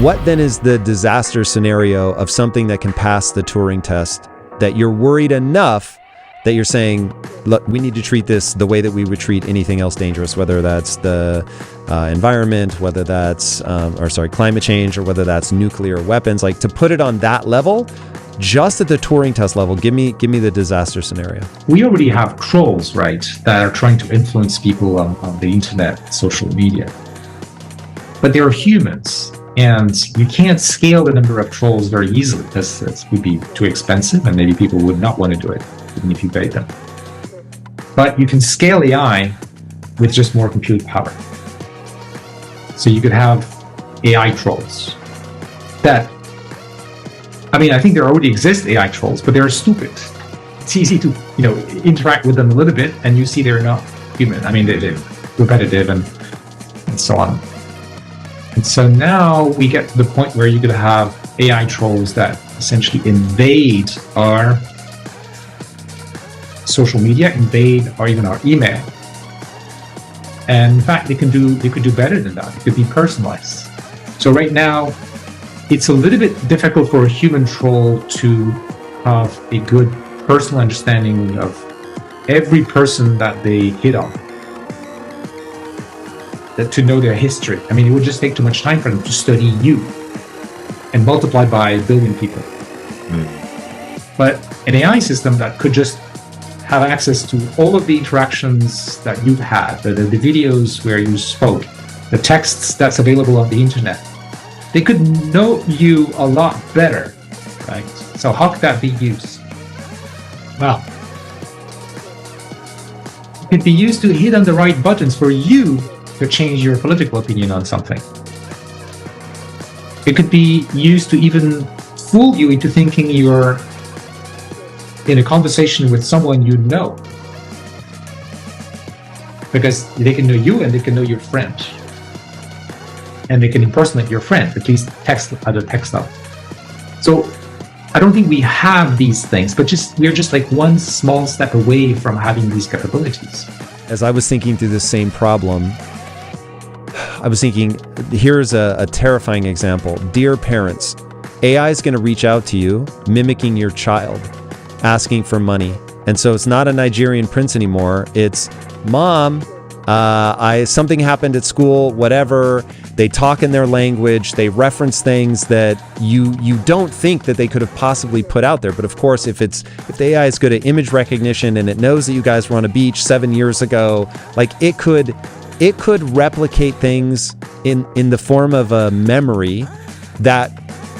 What then is the disaster scenario of something that can pass the Turing test that you're worried enough that you're saying, look, we need to treat this the way that we would treat anything else dangerous, whether that's the environment, whether that's, climate change, or whether that's nuclear weapons, like to put it on that level, just at the Turing test level, give me the disaster scenario. We already have trolls, right, that are trying to influence people on the internet, social media. But they're humans, and you can't scale the number of trolls very easily because it would be too expensive and maybe people would not want to do it, even if you paid them. But you can scale AI with just more compute power. So you could have AI trolls that, I mean, I think there already exist AI trolls, but they're stupid. It's easy to, interact with them a little bit and you see they're not human. I mean, they're repetitive and so on. And so now we get to the point where you could have AI trolls that essentially invade our social media, invade or even our email. And in fact, they could do better than that. It could be personalized. So right now, it's a little bit difficult for a human troll to have a good personal understanding of every person that they hit on, to know their history. I mean, it would just take too much time for them to study you and multiply by a billion people. But an AI system that could just have access to all of the interactions that you've had, the videos where you spoke, the texts that's available on the internet, they could know you a lot better, right? So how could that be used? Well, it could be used to hit on the right buttons for you to change your political opinion on something. It could be used to even fool you into thinking you're in a conversation with someone you know, because they can know you and they can know your friend, and they can impersonate your friend, at least text at a text level. So I don't think we have these things, but we're just like one small step away from having these capabilities. As I was thinking through this same problem, I was thinking, here's a terrifying example. Dear parents, AI is going to reach out to you, mimicking your child, asking for money. And so it's not a Nigerian prince anymore. It's, Mom, something happened at school, whatever. They talk in their language. They reference things that you don't think that they could have possibly put out there. But of course, if the AI is good at image recognition and it knows that you guys were on a beach 7 years ago, like it could replicate things in the form of a memory that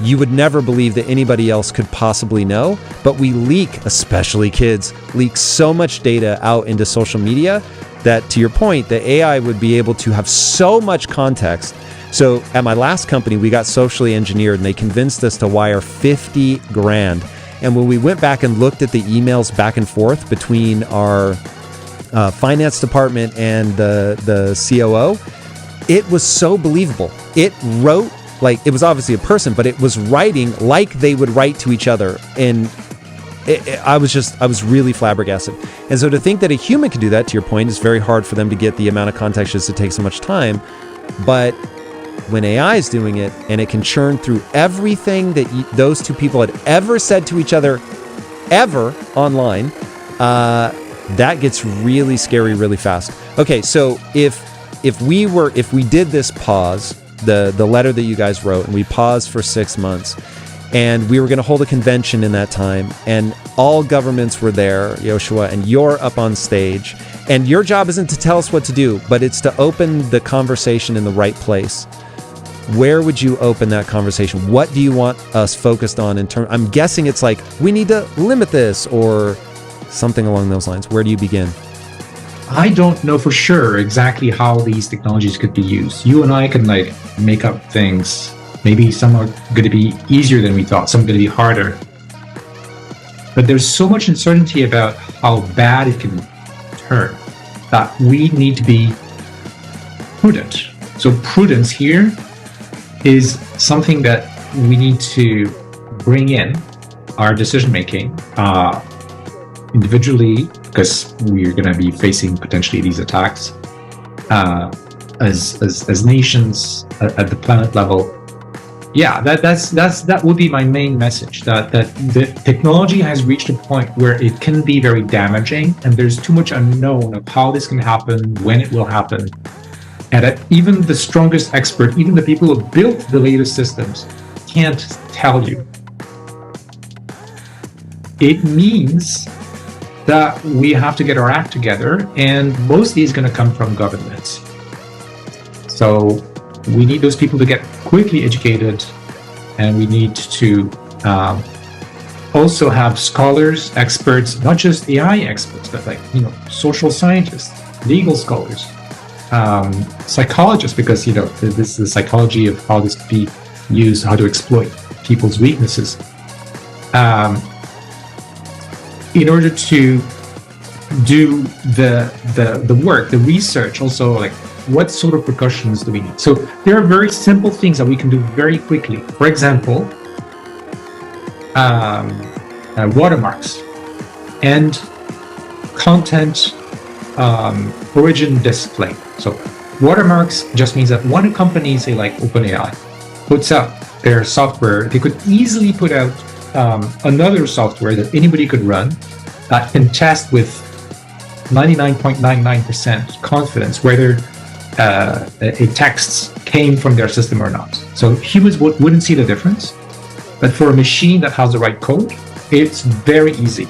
you would never believe that anybody else could possibly know. But we leak, especially kids, leak so much data out into social media that, to your point, the AI would be able to have so much context. So at my last company, we got socially engineered and they convinced us to wire 50 grand. And when we went back and looked at the emails back and forth between our finance department and the COO, it was so believable. It wrote like, it was obviously a person, but it was writing like they would write to each other. And I was really flabbergasted. And so to think that a human could do that, to your point, is very hard for them to get the amount of context just to take so much time. But when AI is doing it and it can churn through everything that those two people had ever said to each other, ever online, that gets really scary really fast. Okay, so if we did this pause, the letter that you guys wrote, and we paused for 6 months, and we were going to hold a convention in that time, and all governments were there, Yoshua, and you're up on stage, and your job isn't to tell us what to do, but it's to open the conversation in the right place. Where would you open that conversation? What do you want us focused on in terms? I'm guessing it's like, we need to limit this or something along those lines. Where do you begin? I don't know for sure exactly how these technologies could be used. You and I can like make up things. Maybe some are going to be easier than we thought. Some are going to be harder. But there's so much uncertainty about how bad it can turn that we need to be prudent. So prudence here is something that we need to bring in our decision making individually, because we're going to be facing potentially these attacks as nations at the planet level, yeah, that would be my main message. That the technology has reached a point where it can be very damaging, and there's too much unknown of how this can happen, when it will happen, and that even the strongest expert, even the people who built the latest systems, can't tell you. It means that we have to get our act together, and mostly it's going to come from governments. So we need those people to get quickly educated, and we need to also have scholars, experts, not just AI experts, but like, social scientists, legal scholars, psychologists, because this is the psychology of how this could be used, how to exploit people's weaknesses, in order to do the work, the research. Also, like, what sort of precautions do we need? So there are very simple things that we can do very quickly. For example, watermarks and content origin display. So watermarks just means that one company, say like OpenAI, puts out their software, they could easily put out another software that anybody could run that can test with 99.99% confidence whether a text came from their system or not. So humans wouldn't see the difference, but for a machine that has the right code, it's very easy.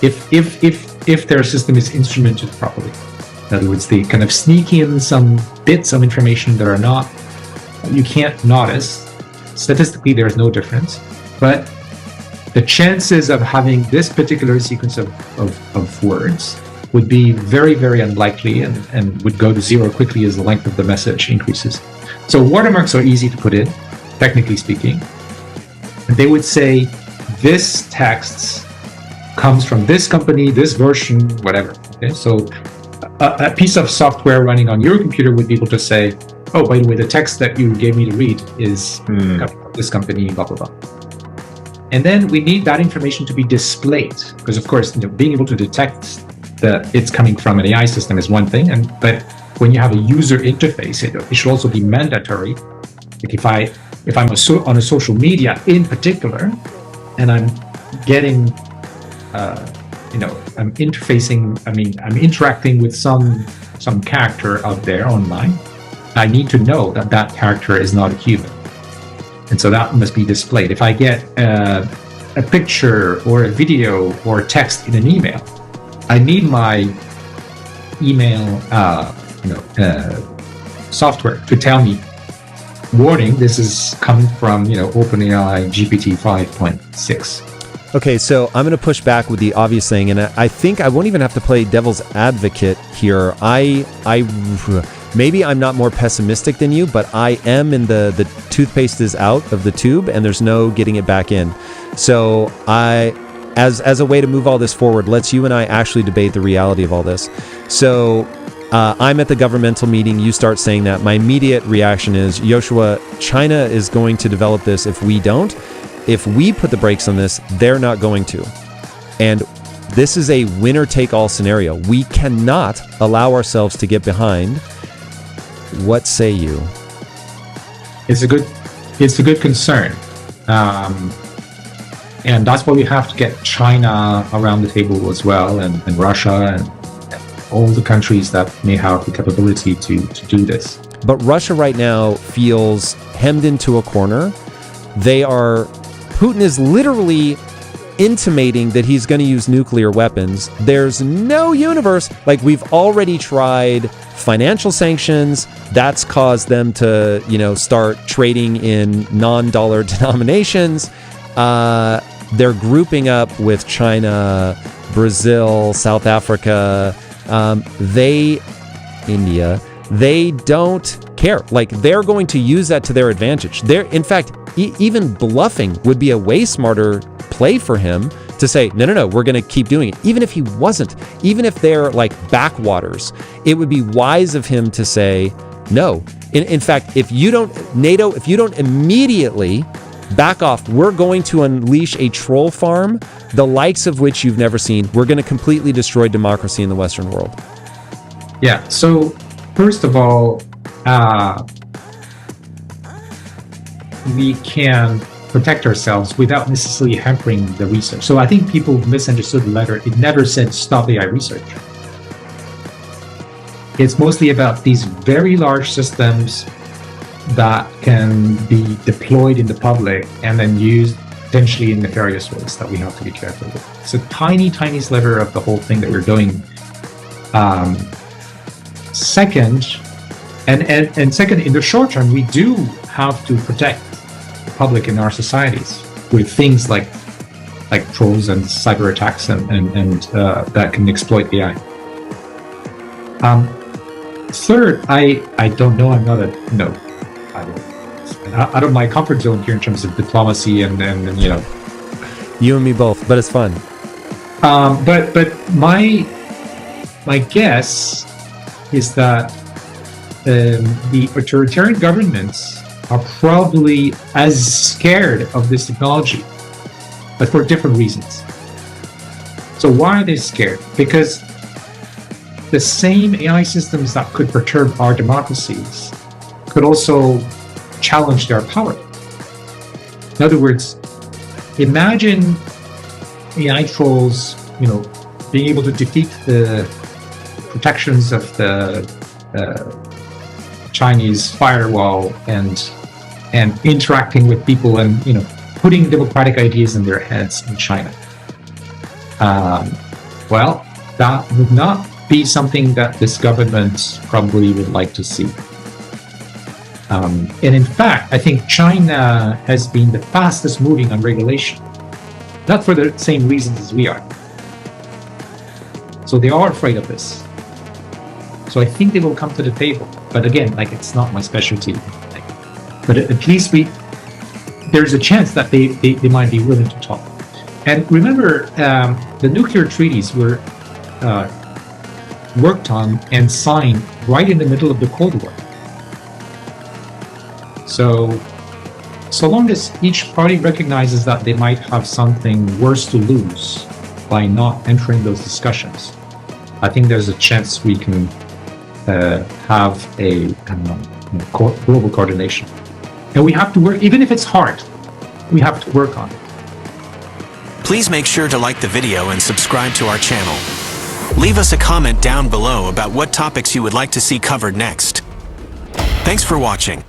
If their system is instrumented properly. In other words, they kind of sneak in some bits of information that are not, you can't notice. Statistically, there's no difference, but the chances of having this particular sequence of words would be very, very unlikely, and would go to zero quickly as the length of the message increases. So watermarks are easy to put in, technically speaking. And they would say, this text comes from this company, this version, whatever. Okay, so a piece of software running on your computer would be able to say, oh, by the way, the text that you gave me to read is coming from this company, blah, blah, blah. And then we need that information to be displayed, because of course, being able to detect that it's coming from an AI system is one thing, but when you have a user interface, it should also be mandatory. Like if I'm on a social media in particular, and I'm getting, I'm interacting with some character out there online, I need to know that that character is not a human. And so that must be displayed. If I get a picture or a video or text in an email, I need my email software to tell me, warning, this is coming from OpenAI GPT 5.6. Okay, so I'm going to push back with the obvious thing, and I think I won't even have to play devil's advocate here. Maybe I'm not more pessimistic than you, but I am in the toothpaste is out of the tube and there's no getting it back in. So as a way to move all this forward, let's you and I actually debate the reality of all this. So I'm at the governmental meeting, you start saying that. My immediate reaction is, Yoshua, China is going to develop this if we don't. If we put the brakes on this, they're not going to. And this is a winner-take-all scenario. We cannot allow ourselves to get behind. What say you? It's a good concern. And that's why we have to get China around the table as well, and Russia, and all the countries that may have the capability to do this. But Russia right now feels hemmed into a corner. Putin is literally intimating that he's going to use nuclear weapons. There's no universe. Like, we've already tried financial sanctions. That's caused them to, start trading in non-dollar denominations. They're grouping up with China, Brazil, South Africa, India. They don't care. Like, they're going to use that to their advantage. In fact, even bluffing would be a way smarter play for him to say, no, we're going to keep doing it. Even if he wasn't, even if they're like backwaters, it would be wise of him to say no. In fact, if you don't immediately back off, we're going to unleash a troll farm, the likes of which you've never seen. We're going to completely destroy democracy in the Western world. Yeah. So first of all, we can protect ourselves without necessarily hampering the research. So I think people misunderstood the letter. It never said stop AI research. It's mostly about these very large systems that can be deployed in the public and then used potentially in nefarious ways that we have to be careful with. It's a tiny, tiny sliver of the whole thing that we're doing. Second, in the short term, we do have to protect the public in our societies with things like trolls and cyber attacks and that can exploit AI. Third, I don't know. I'm not a out of my comfort zone here in terms of diplomacy and you know. You and me both, but it's fun. But my guess is that the authoritarian governments are probably as scared of this technology, but for different reasons. So why are they scared? Because the same AI systems that could perturb our democracies could also challenge their power. In other words, imagine AI trolls, you know, being able to defeat the protections of the Chinese firewall and interacting with people and, you know, putting democratic ideas in their heads in China. Well, that would not be something that this government probably would like to see. And in fact, I think China has been the fastest moving on regulation, not for the same reasons as we are. So they are afraid of this. So I think they will come to the table. But again, like, it's not my specialty. But at least there's a chance that they might be willing to talk. And remember, the nuclear treaties were worked on and signed right in the middle of the Cold War. So long as each party recognizes that they might have something worse to lose by not entering those discussions, I think there's a chance we can have a global coordination. And we have to work, even if it's hard, we have to work on it. Please make sure to like the video and subscribe to our channel. Leave us a comment down below about what topics you would like to see covered next. Thanks for watching.